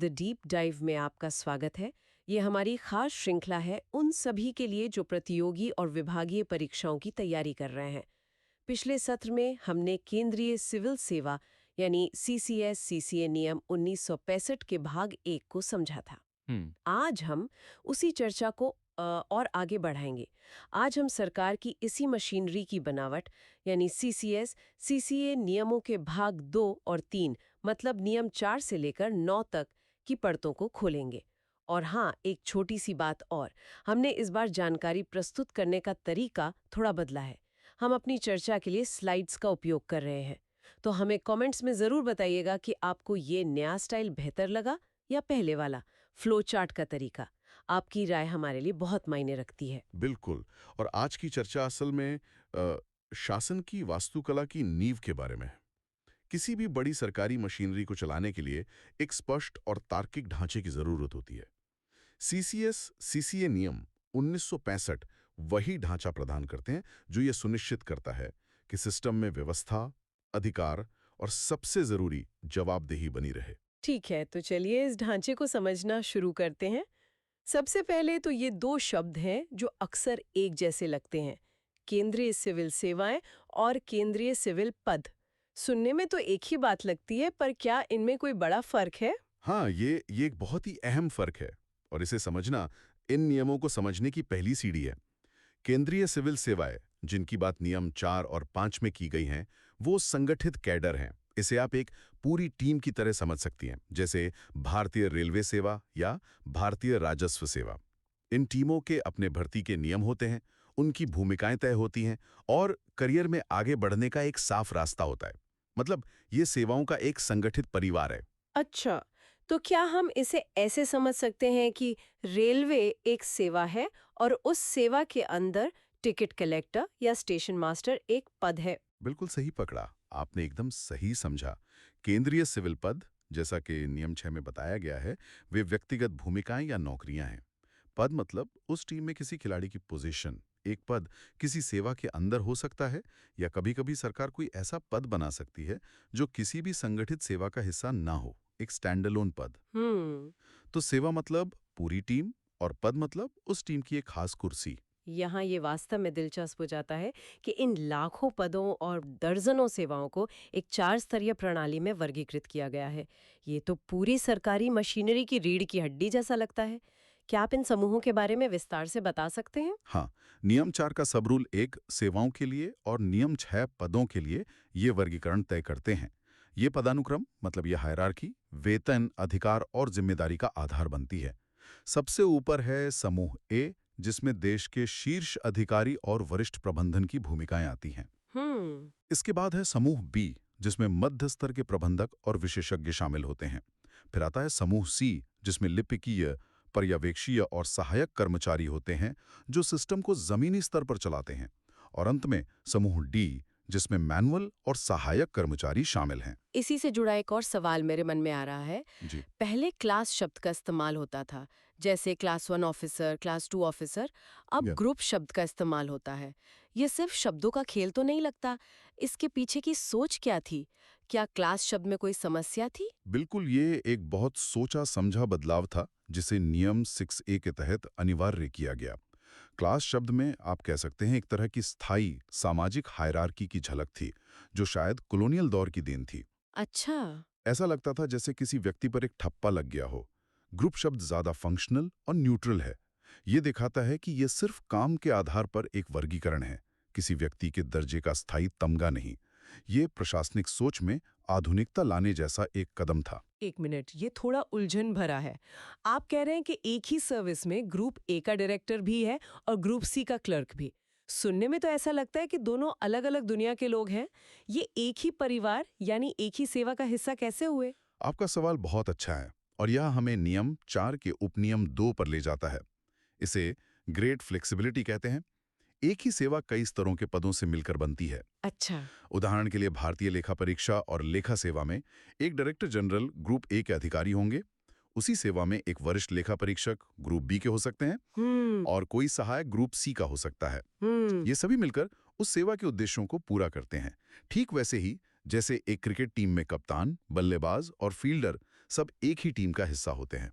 The deep dive में आपका स्वागत है। ये हमारी खास श्रृंखला है उन सभी के लिए जो प्रतियोगी और विभागीय परीक्षाओं की तैयारी कर रहे हैं। पिछले सत्र में हमने केंद्रीय सिविल सेवा यानी सीसीएस सीसीए नियम 1965 के भाग 1 को समझा था। हम्म। आज हम उसी चर्चा को और आगे बढ़ाएंगे। आज हम सरकार की इसी मशीनरी की बनावट यानी सीसीएस सीसीए नियमों के भाग 2 और 3 मतलब नियम 4 से लेकर 9 तक की परतों को खोलेंगे। और हाँ, एक छोटी सी बात और, हमने इस बार जानकारी प्रस्तुत करने का तरीका थोड़ा बदला है। हम अपनी चर्चा के लिए स्लाइड्स का उपयोग कर रहे हैं। तो हमें कमेंट्स में ज़रूर बताइएगा कि आपको ये नया स्टाइल बेहतर लगा या पहले वाला फ्लो चार्ट का तरीका। आपकी राय हमारे लिए बहुत मायने रखती है। बिल्कुल। और आज की चर्चा असल में शासन की वास्तुकला की नींव के बारे में है। किसी भी बड़ी सरकारी मशीनरी को चलाने के लिए एक स्पष्ट और तार्किक ढांचे की जरूरत होती है। सीसीएस सीसीए नियम 1965 वही ढांचा प्रदान करते हैं जो ये सुनिश्चित करता है कि सिस्टम में व्यवस्था, अधिकार और सबसे जरूरी जवाबदेही बनी रहे। ठीक है, तो चलिए इस ढांचे को समझना शुरू करते हैं। सबसे पहले तो ये दो शब्द हैं जो अक्सर एक जैसे लगते हैं, केंद्रीय सिविल सेवाएं और केंद्रीय सिविल पद। सुनने में तो एक ही बात लगती है, पर क्या इनमें कोई बड़ा फर्क है? हाँ, ये एक बहुत ही अहम फर्क है और इसे समझना इन नियमों को समझने की पहली सीढ़ी है। केंद्रीय सिविल सेवाएं, जिनकी बात नियम 4 और 5 में की गई हैं, वो संगठित कैडर हैं। इसे आप एक पूरी टीम की तरह समझ सकती हैं, जैसे भारतीय रेलवे सेवा या भारतीय राजस्व सेवा। इन टीमों के अपने भर्ती के नियम होते हैं, उनकी भूमिकाएं तय होती हैं और करियर में आगे बढ़ने का एक साफ रास्ता होता है। मतलब ये सेवाओं का एक संगठित परिवार है। अच्छा, तो क्या हम इसे ऐसे समझ सकते हैं कि रेलवे एक सेवा है और उस सेवा के अंदर टिकट कलेक्टर या स्टेशन मास्टर एक पद है? बिल्कुल सही पकड़ा, आपने एकदम सही समझा। केंद्रीय सिविल पद, जैसा कि नियम 6 में बताया गया है, वे व्यक्तिगत भूमिकाएं या नौकरियां हैं। पद मतलब उस टीम में किसी खिलाड़ी की पोजीशन। एक पद किसी सेवा के अंदर हो सकता है या कभी-कभी सरकार कोई ऐसा पद बना सकती है जो किसी भी संगठित सेवा का हिस्सा ना हो, एक स्टैंडअलोन पद। हम्म। तो सेवा मतलब पूरी टीम और पद मतलब उस टीम की एक खास कुर्सी। यहाँ ये वास्तव में दिलचस्प हो जाता है कि इन लाखों पदों और दर्जनों सेवाओं को एक 4 स्तरीय प्रणाली में वर्गीकृत किया गया है। ये तो पूरी सरकारी मशीनरी की रीढ़ की हड्डी जैसा लगता है। क्या आप इन समूहों के बारे में विस्तार से बता सकते हैं? हाँ, नियम 4 का सब रूल 1 सेवाओं के लिए और नियम 6 पदों के लिए ये वर्गीकरण तय करते हैं। ये पदानुक्रम मतलब ये हायरार्की वेतन, अधिकार और जिम्मेदारी का आधार बनती है। सबसे ऊपर है समूह ए, जिसमें देश के शीर्ष अधिकारी और वरिष्ठ प्रबंधन की भूमिकाएं आती हैं। हम्म। इसके बाद है समूह बी, जिसमें मध्य स्तर के प्रबंधक और विशेषज्ञ शामिल होते हैं। फिर आता है समूह सी, जिसमें लिपिकीय, पर्यवेक्षीय और सहायक कर्मचारी होते हैं जो सिस्टम को जमीनी स्तर पर चलाते हैं। और अंत में समूह डी, जिसमें मैनुअल और सहायक कर्मचारी शामिल हैं। इसी से जुड़ा एक और सवाल मेरे मन में आ रहा है। जी। पहले क्लास शब्द का इस्तेमाल होता था, जैसे क्लास 1 ऑफिसर, क्लास 2 ऑफिसर। अब या, ग्रुप शब्द का इस्तेमाल होता है। ये सिर्फ शब्दों का खेल तो नहीं लगता? इसके पीछे की सोच क्या थी? क्या क्लास शब्द में कोई समस्या थी? बिल्कुल, ये एक बहुत सोचा समझा बदलाव था जिसे नियम 6A के तहत अनिवार्य किया गया। क्लास शब्द में आप कह सकते हैं एक तरह की स्थायी सामाजिक हायरार्की की झलक थी, जो शायद कॉलोनियल दौर की देन थी। अच्छा। ऐसा लगता था जैसे किसी व्यक्ति पर एक ठप्पा लग गया हो। ग्रुप शब्द ज्यादा फंक्शनल और न्यूट्रल है। ये दिखाता है कि यह सिर्फ काम के आधार पर एक वर्गीकरण है, किसी व्यक्ति के दर्जे का स्थायी तमगा नहीं। ये प्रशासनिक सोच में आधुनिकता लाने जैसा एक कदम था। एक मिनट, ये थोड़ा उलझन भरा है। आप कह रहे हैं कि एक ही सर्विस में ग्रुप ए का डायरेक्टर भी है और ग्रुप सी का क्लर्क भी। सुनने में तो ऐसा लगता है कि दोनों अलग-अलग दुनिया के लोग हैं। ये एक ही परिवार यानी एक ही सेवा का हिस्सा कैसे हुए? आपका सवाल बहुत अच्छा है और यह हमें नियम 4 के उपनियम 2 पर ले जाता है। इसे ग्रेट फ्लेक्सिबिलिटी कहते हैं। एक ही सेवा कई स्तरों के पदों से मिलकर बनती है। अच्छा। उदाहरण के लिए भारतीय लेखा परीक्षा और लेखा सेवा में एक डायरेक्टर जनरल ग्रुप ए के अधिकारी होंगे। उसी सेवा में एक वरिष्ठ लेखा परीक्षक ग्रुप बी के हो सकते हैं हम्म। और कोई सहायक ग्रुप सी का हो सकता है। हम्म। ये सभी मिलकर उस सेवा के उद्देश्यों को पूरा करते हैं। ठीक वैसे ही जैसे एक क्रिकेट टीम में कप्तान, बल्लेबाज और फील्डर सब एक ही टीम का हिस्सा होते हैं।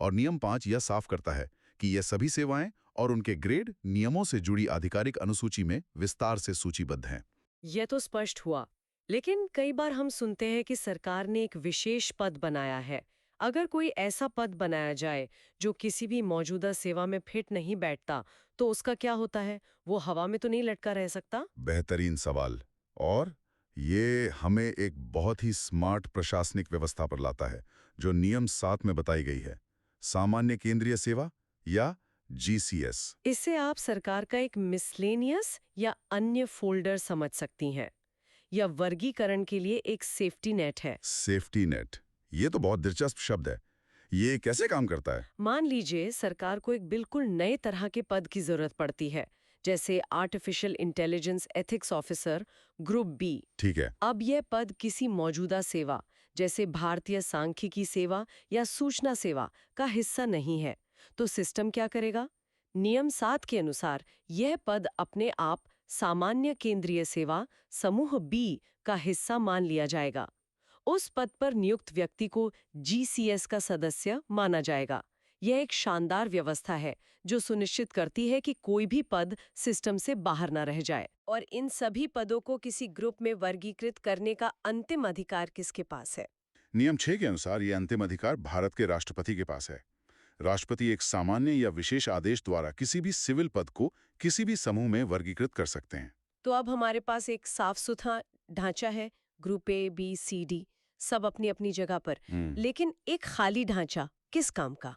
और नियम 5 यह साफ करता है कि ये सभी सेवाएं और उनके ग्रेड नियमों से जुड़ी आधिकारिक अनुसूची में विस्तार से सूचीबद्ध हैं। यह तो स्पष्ट हुआ। लेकिन कई बार हम सुनते हैं कि सरकार ने एक विशेष पद बनाया है। अगर कोई ऐसा पद बनाया जाए जो किसी भी मौजूदा सेवा में फिट नहीं बैठता, तो उसका क्या होता है? वो हवा में तो नहीं लटका रह सकता? बेहतरीन सवाल। और ये हमें एक बहुत ही स्मार्ट प्रशासनिक व्यवस्था पर लाता है, जो नियम 7 में बताई गई है। सामान्य केंद्रीय सेवा या जीसीएस। इससे आप सरकार का एक मिसलेनियस या अन्य फोल्डर समझ सकती हैं, या वर्गीकरण के लिए एक सेफ्टी नेट है। सेफ्टी नेट, ये तो बहुत दिलचस्प शब्द है। ये कैसे काम करता है? मान लीजिए सरकार को एक बिल्कुल नए तरह के पद की जरूरत पड़ती है, जैसे artificial intelligence ethics officer, group B. ठीक है। अब यह पद किसी मौजूदा सेवा, जैसे भारतीय सांख्यिकी सेवा या सूचना सेवा, का हिस्सा नहीं है। तो सिस्टम क्या करेगा? नियम 7 के अनुसार यह पद अपने आप सामान्य केंद्रीय सेवा समूह बी का हिस्सा मान लिया जाएगा। उस पद पर नियुक्त व्यक्ति को जीसीएस का सदस्य माना जाएगा। यह एक शानदार व्यवस्था है जो सुनिश्चित करती है कि कोई भी पद सिस्टम से बाहर ना रह जाए। और इन सभी पदों को किसी ग्रुप में वर्गीकृत करने का अंतिम अधिकार किसके पास है? नियम 6 के अनुसार ये अंतिम अधिकार भारत के राष्ट्रपति के पास है। राष्ट्रपति एक सामान्य या विशेष आदेश द्वारा किसी भी सिविल पद को किसी भी समूह में वर्गीकृत कर सकते हैं। तो अब हमारे पास एक साफ सुथरा ढांचा है, group A B C D, सब अपनी अपनी जगह पर। लेकिन एक खाली ढांचा किस काम का?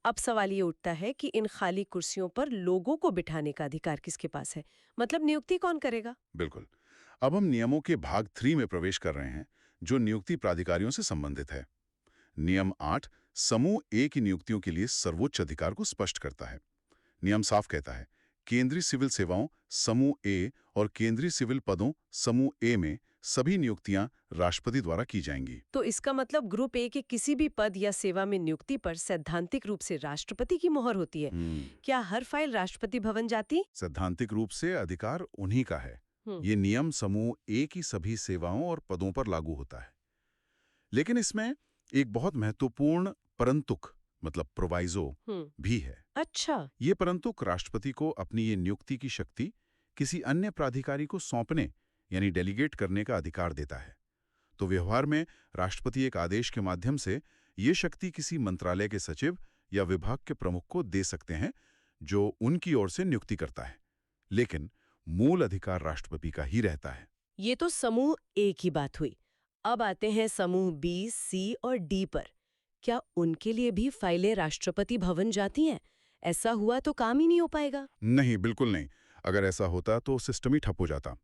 अब सवाल ये उठता है कि इन खाली कुर्सियों पर लोगों को बिठाने का अधिकार किसके पास है? मतलब नियुक्ति कौन करेगा? बिल्कुल। अब हम नियमों के भाग 3 में प्रवेश कर रहे हैं, जो नियुक्ति प्राधिकारियों से संबंधित है। नियम 8 समूह ए की नियुक्तियों के लिए सर्वोच्च अधिकार को स्पष्ट करता है। नियम साफ कहता है, केंद्रीय सिविल सेवाओं समूह ए और केंद्रीय सिविल पदों समूह ए में सभी नियुक्तियां राष्ट्रपति द्वारा की जाएंगी। तो इसका मतलब ग्रुप ए के किसी भी पद या सेवा में नियुक्ति पर सैद्धांतिक रूप से राष्ट्रपति की मोहर होती है। क्या हर फाइल राष्ट्रपति भवन जाती? सैद्धांतिक रूप से अधिकार उन्हीं का है। ये नियम समूह ए की सभी सेवाओं और पदों पर लागू होता है। लेकिन इसमें एक बहुत महत्वपूर्ण परंतुक मतलब प्रोवाइजो भी है। अच्छा। ये परंतुक राष्ट्रपति को अपनी ये नियुक्ति की शक्ति किसी अन्य प्राधिकारी को सौंपने यानी डेलीगेट करने का अधिकार देता है। तो व्यवहार में राष्ट्रपति एक आदेश के माध्यम से ये शक्ति किसी मंत्रालय के सचिव या विभाग के प्रमुख को दे सकते हैं, जो उनकी ओर से नियुक्ति करता है। लेकिन मूल अधिकार राष्ट्रपति का ही रहता है। ये तो समूह ए की बात हुई। अब आते हैं समूह बी, सी और डी पर। क्या उनके लिए भी फाइलें राष्ट्रपति भवन जाती हैं? ऐसा हुआ तो काम ही नहीं हो पाएगा। नहीं, बिल्कुल नहीं। अगर ऐसा होता तो सिस्टम ही ठप हो जाता।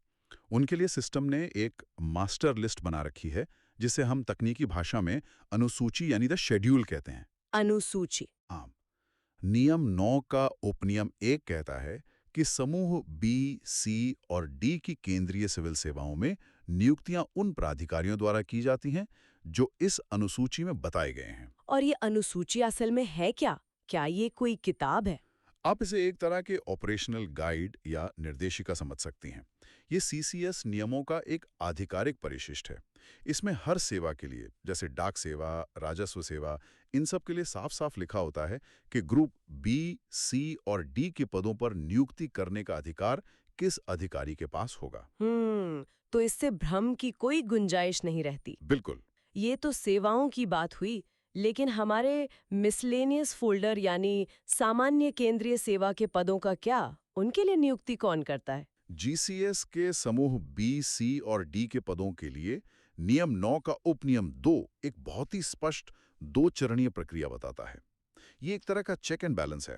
उनके लिए सिस्टम ने एक मास्टर लिस्ट बना रखी है, जिसे हम तकनीकी भाषा में अनुसूची यानी द शेड्यूल कहते हैं। अनुसूची। हाँ। नियम 9 का उपनियम 1 कहता है कि समूह बी, सी और डी की केंद्रीय सिविल सेवाओं में नियुक्तियां उन प्राधिकारियों द्वारा की जाती हैं जो इस अनुसूची में बताए गए हैं। और ये अनुसूची असल में है क्या? क्या ये कोई किताब है? आप इसे एक तरह के ऑपरेशनल गाइड या निर्देशिका समझ सकती हैं। ये सीसीएस नियमों का एक आधिकारिक परिशिष्ट है। इसमें हर सेवा के लिए, जैसे डाक सेवा, राजस्व सेवा, इन सब के लिए साफ साफ लिखा होता है कि ग्रुप बी, सी और डी के पदों पर नियुक्ति करने का अधिकार किस अधिकारी के पास होगा। तो इससे भ्रम की कोई गुंजाइश नहीं रहती। बिल्कुल। ये तो सेवाओं की बात हुई, लेकिन हमारे मिसलेनियस फोल्डर यानी सामान्य केंद्रीय सेवा के पदों का क्या? उनके लिए नियुक्ति कौन करता है? जीसीएस के समूह बी, सी और डी के पदों के लिए नियम 9 का उपनियम 2 एक बहुत ही स्पष्ट 2 चरणीय प्रक्रिया बताता है। ये एक तरह का चेक एंड बैलेंस है।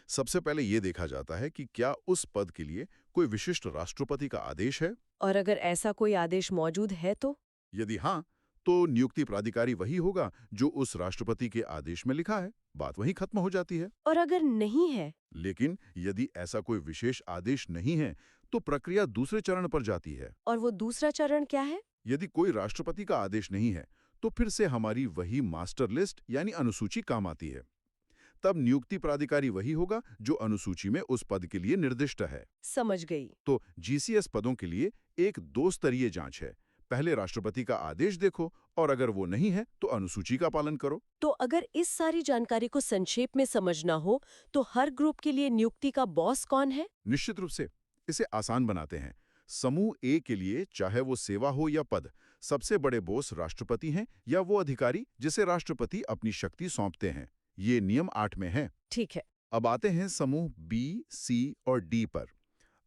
सबसे पहले ये देखा जाता है कि क्या उस पद के लिए कोई विशिष्ट राष्ट्रपति का आदेश है, और अगर ऐसा कोई आदेश मौजूद है तो? यदि हाँ, तो नियुक्ति प्राधिकारी वही होगा जो उस राष्ट्रपति के आदेश में लिखा है। बात वहीं खत्म हो जाती है। और अगर नहीं है? लेकिन यदि ऐसा कोई विशेष आदेश नहीं है, तो प्रक्रिया दूसरे चरण पर जाती है। और वो दूसरा चरण क्या है? यदि कोई राष्ट्रपति का आदेश नहीं है, तो फिर से हमारी वही मास्टर लिस्ट यानी अनुसूची काम आती है। तब नियुक्ति प्राधिकारी वही होगा जो अनुसूची में उस पद के लिए निर्दिष्ट है। समझ गई। तो जीसीएस पदों के लिए एक 2 स्तरीय जांच है। पहले राष्ट्रपति का आदेश देखो और अगर वो नहीं है तो अनुसूची का पालन करो। तो अगर इस सारी जानकारी को संक्षेप में समझना हो तो हर ग्रुप के लिए नियुक्ति का बॉस कौन है? निश्चित रूप से इसे आसान बनाते हैं। समूह ए के लिए चाहे वो सेवा हो या पद, सबसे बड़े बॉस राष्ट्रपति हैं या वो अधिकारी जिसे राष्ट्रपति अपनी शक्ति सौंपते हैं। ये नियम 8 में है। ठीक है। अब आते हैं समूह बी, सी और डी पर।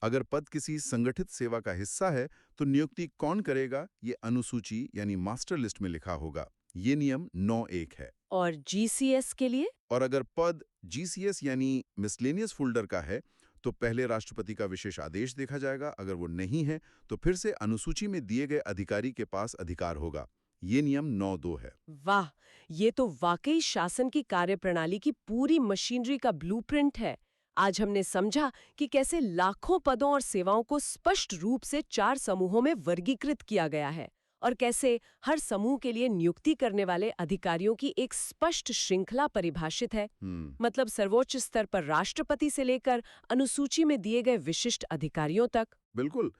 अगर पद किसी संगठित सेवा का हिस्सा है तो नियुक्ति कौन करेगा ये अनुसूची यानी मास्टर लिस्ट में लिखा होगा। ये नियम 9(1) है। और जीसीएस के लिए? और अगर पद जीसीएस यानी मिसलेनियस फोल्डर का है तो पहले राष्ट्रपति का विशेष आदेश देखा जाएगा। अगर वो नहीं है तो फिर से अनुसूची में दिए गए अधिकारी के पास अधिकार होगा। ये नियम 9(2) है। वाह, ये तो वाकई शासन की कार्यप्रणाली की पूरी मशीनरी का ब्लूप्रिंट है। आज हमने समझा कि कैसे लाखों पदों और सेवाओं को स्पष्ट रूप से 4 समूहों में वर्गीकृत किया गया है और कैसे हर समूह के लिए नियुक्ति करने वाले अधिकारियों की एक स्पष्ट श्रृंखला परिभाषित है। मतलब सर्वोच्च स्तर पर राष्ट्रपति से लेकर अनुसूची में दिए गए विशिष्ट अधिकारियों तक। बिल्कुल।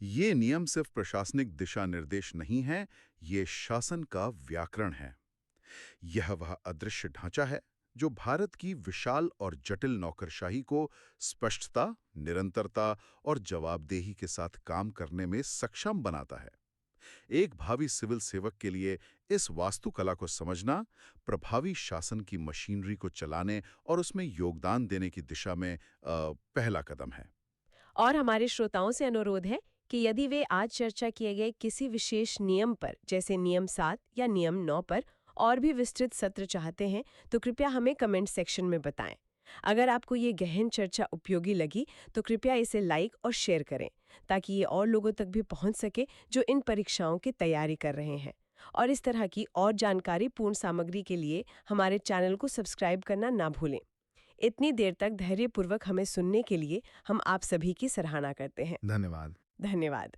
ये नियम सिर्फ प्रशासनिक दिशा निर्देश नहीं है, ये शासन का व्याकरण है। यह वह अदृश्य ढांचा है जो भारत की विशाल और जटिल नौकरशाही को स्पष्टता, निरंतरता और जवाबदेही के साथ काम करने में सक्षम बनाता है। एक भावी सिविल सेवक के लिए इस वास्तुकला को समझना प्रभावी शासन की मशीनरी को चलाने और उसमें योगदान देने की दिशा में पहला कदम है। और हमारे श्रोताओं से अनुरोध है कि यदि वे आज चर्चा किए गए किसी विशेष नियम पर, जैसे नियम 7 या नियम 9 पर और भी विस्तृत सत्र चाहते हैं तो कृपया हमें कमेंट सेक्शन में बताएं। अगर आपको ये गहन चर्चा उपयोगी लगी तो कृपया इसे लाइक और शेयर करें ताकि ये और लोगों तक भी पहुंच सके जो इन परीक्षाओं की तैयारी कर रहे हैं। और इस तरह की और जानकारी पूर्ण सामग्री के लिए हमारे चैनल को सब्सक्राइब करना ना भूलें। इतनी देर तक धैर्यपूर्वक हमें सुनने के लिए हम आप सभी की सराहना करते हैं। धन्यवाद। धन्यवाद।